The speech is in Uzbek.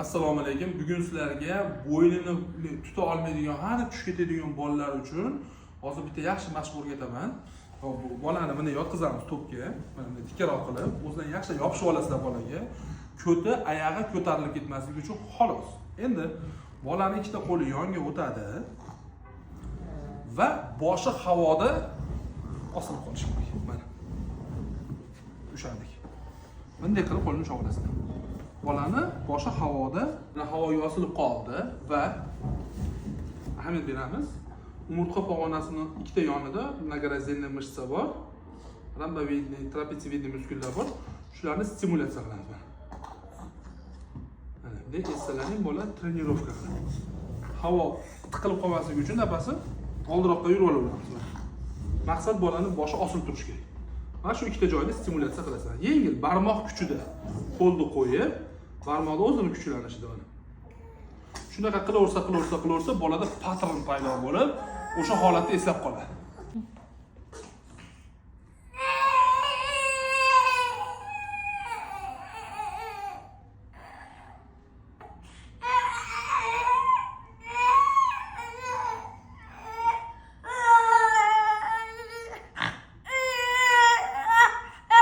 Assalomu alaykum. Bugun sizlarga bo'ynini tuta olmaydigan, ana tushib ketadigan bolalar uchun hozir bitta yaxshi mashq o'rgataman. Bu bolani buni yotqizamiz to'pga. Mana bunday tikroq qilib, o'zidan yaxshi yopishib olasizlar bolaga. Ko'ti oyog'i ko'tarilib ketmasligi uchun xolos. Endi bolani ikkita qo'li yonga o'tadi va boshi havoda osilib qolishi kerak. Mana. Ushandik. Bunday qilib qo'lni ushlab olasizlar. Bolani boshi havoda, havoga osilib qoldi va ahamiyat beramiz. Umurtqa pog'onasining ikkita yonida mnoгоразделная mышца bor. Ромбовидный, трапециевидный muskullar bor. Shularni stimulyatsiya qilamiz. Mana bunday esalaring bola trenirovka qiladi. Havo tiqilib qolmasligi uchun nafasi oldiroqqa yurib olaveramiz. Maqsad bolani boshi osilib turishi kerak. Mana shu ikkita joyni stimulyatsiya qilasizlar. Yengil barmoq kuchida qo'lni qo'yib, barmoqda o'zini kuchlanishida mana. Shunaqa qilaversa bolada patron paydo bo'lib, o'sha holatni eslab qoladi.